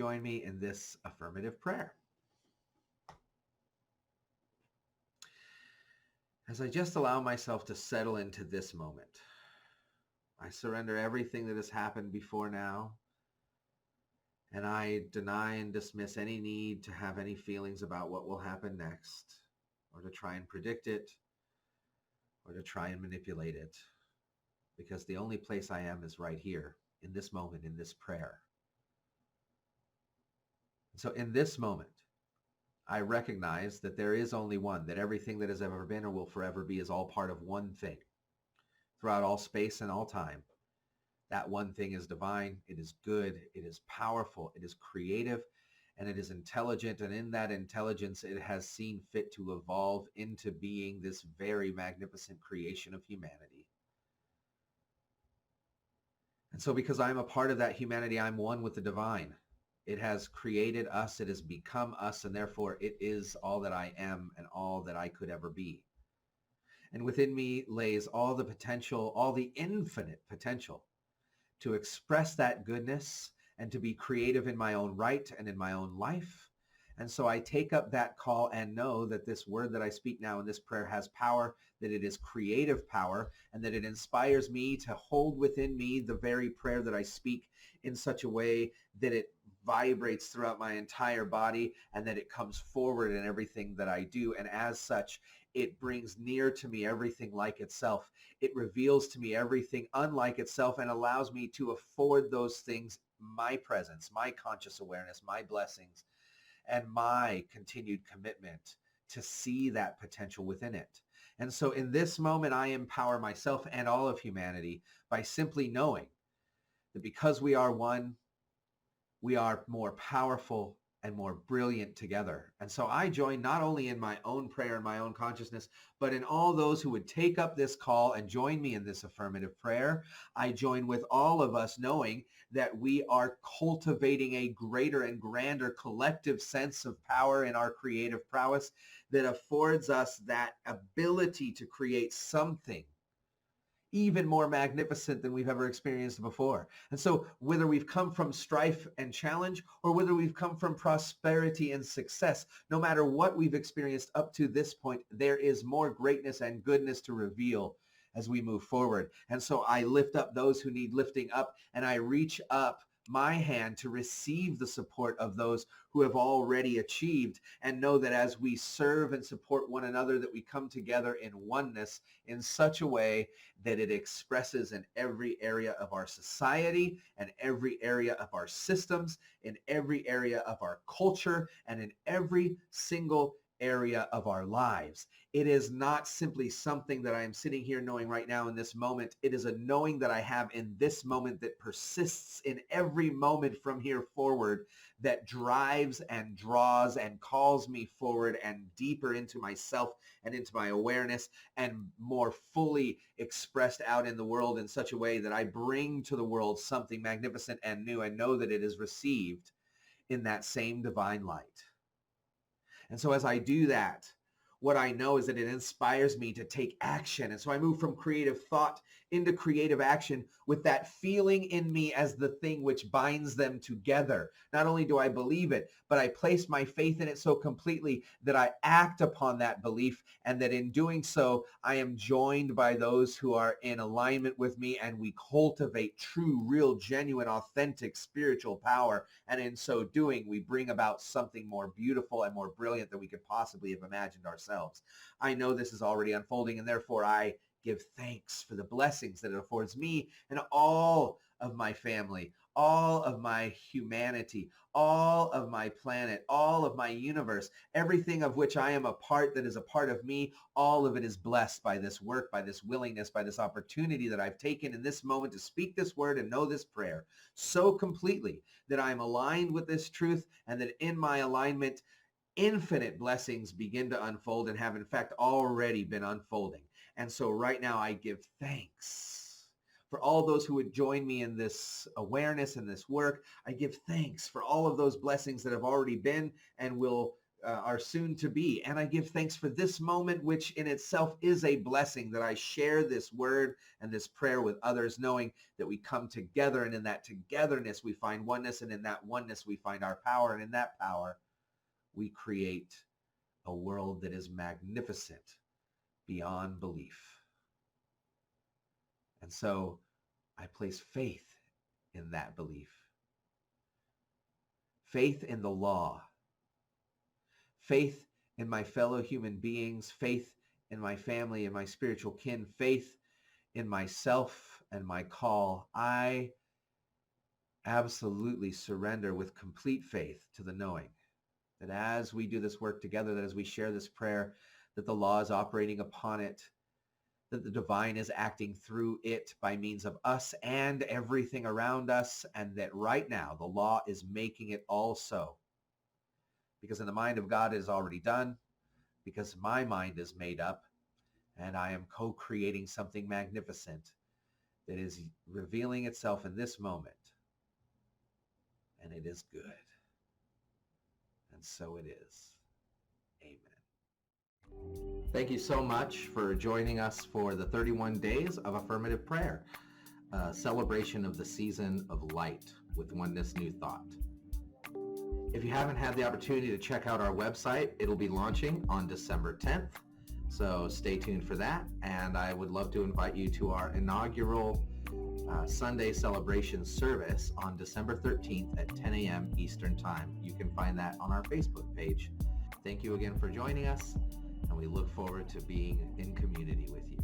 join me in this affirmative prayer. As I just allow myself to settle into this moment, I surrender everything that has happened before now, and I deny and dismiss any need to have any feelings about what will happen next, or to try and predict it, or to try and manipulate it, because the only place I am is right here, in this moment, in this prayer. So in this moment, I recognize that there is only one, that everything that has ever been or will forever be is all part of one thing. Throughout all space and all time, that one thing is divine, it is good, it is powerful, it is creative, and it is intelligent. And in that intelligence, it has seen fit to evolve into being this very magnificent creation of humanity. And so because I'm a part of that humanity, I'm one with the divine. It has created us, it has become us, and therefore it is all that I am and all that I could ever be. And within me lays all the potential, all the infinite potential to express that goodness and to be creative in my own right and in my own life. And so I take up that call and know that this word that I speak now in this prayer has power, that it is creative power, and that it inspires me to hold within me the very prayer that I speak in such a way that it vibrates throughout my entire body and that it comes forward in everything that I do. And as such, it brings near to me everything like itself. It reveals to me everything unlike itself and allows me to afford those things my presence, my conscious awareness, my blessings, and my continued commitment to see that potential within it. And so in this moment, I empower myself and all of humanity by simply knowing that because we are one, we are more powerful and more brilliant together. And so I join not only in my own prayer and my own consciousness, but in all those who would take up this call and join me in this affirmative prayer. I join with all of us knowing that we are cultivating a greater and grander collective sense of power in our creative prowess that affords us that ability to create something even more magnificent than we've ever experienced before. And so whether we've come from strife and challenge or whether we've come from prosperity and success, no matter what we've experienced up to this point, there is more greatness and goodness to reveal as we move forward. And so I lift up those who need lifting up, and I reach up my hand to receive the support of those who have already achieved, and know that as we serve and support one another, that we come together in oneness in such a way that it expresses in every area of our society and every area of our systems, in every area of our culture, and in every single area of our lives. It is not simply something that I am sitting here knowing right now in this moment. It is a knowing that I have in this moment that persists in every moment from here forward, that drives and draws and calls me forward and deeper into myself and into my awareness, and more fully expressed out in the world in such a way that I bring to the world something magnificent and new, and know that it is received in that same divine light. And so as I do that, what I know is that it inspires me to take action. And so I move from creative thought into creative action with that feeling in me as the thing which binds them together. Not only do I believe it, but I place my faith in it so completely that I act upon that belief, and that in doing so, I am joined by those who are in alignment with me, and we cultivate true, real, genuine, authentic spiritual power. And in so doing, we bring about something more beautiful and more brilliant than we could possibly have imagined ourselves. I know this is already unfolding, and therefore I give thanks for the blessings that it affords me and all of my family, all of my humanity, all of my planet, all of my universe, everything of which I am a part that is a part of me. All of it is blessed by this work, by this willingness, by this opportunity that I've taken in this moment to speak this word and know this prayer so completely that I'm aligned with this truth, and that in my alignment, infinite blessings begin to unfold and have in fact already been unfolding. And so right now I give thanks for all those who would join me in this awareness and this work. I give thanks for all of those blessings that have already been and will our soon to be. And I give thanks for this moment, which in itself is a blessing, that I share this word and this prayer with others, knowing that we come together, and in that togetherness we find oneness, and in that oneness we find our power, and in that power we create a world that is magnificent beyond belief. And so I place faith in that belief. Faith in the law. Faith in my fellow human beings. Faith in my family and my spiritual kin. Faith in myself and my call. I absolutely surrender with complete faith to the knowing that as we do this work together, that as we share this prayer, that the law is operating upon it, that the divine is acting through it by means of us and everything around us, and that right now the law is making it all so. Because in the mind of God it is already done, because my mind is made up, and I am co-creating something magnificent that is revealing itself in this moment, and it is good. And so it is. Amen. Thank you so much for joining us for the 31 days of Affirmative Prayer, a celebration of the season of light with Oneness New Thought. If you haven't had the opportunity to check out our website, it'll be launching on December 10th. So stay tuned for that. And I would love to invite you to our inaugural Sunday celebration service on December 13th at 10 a.m. Eastern Time. You can find that on our Facebook page. Thank you again for joining us, and we look forward to being in community with you.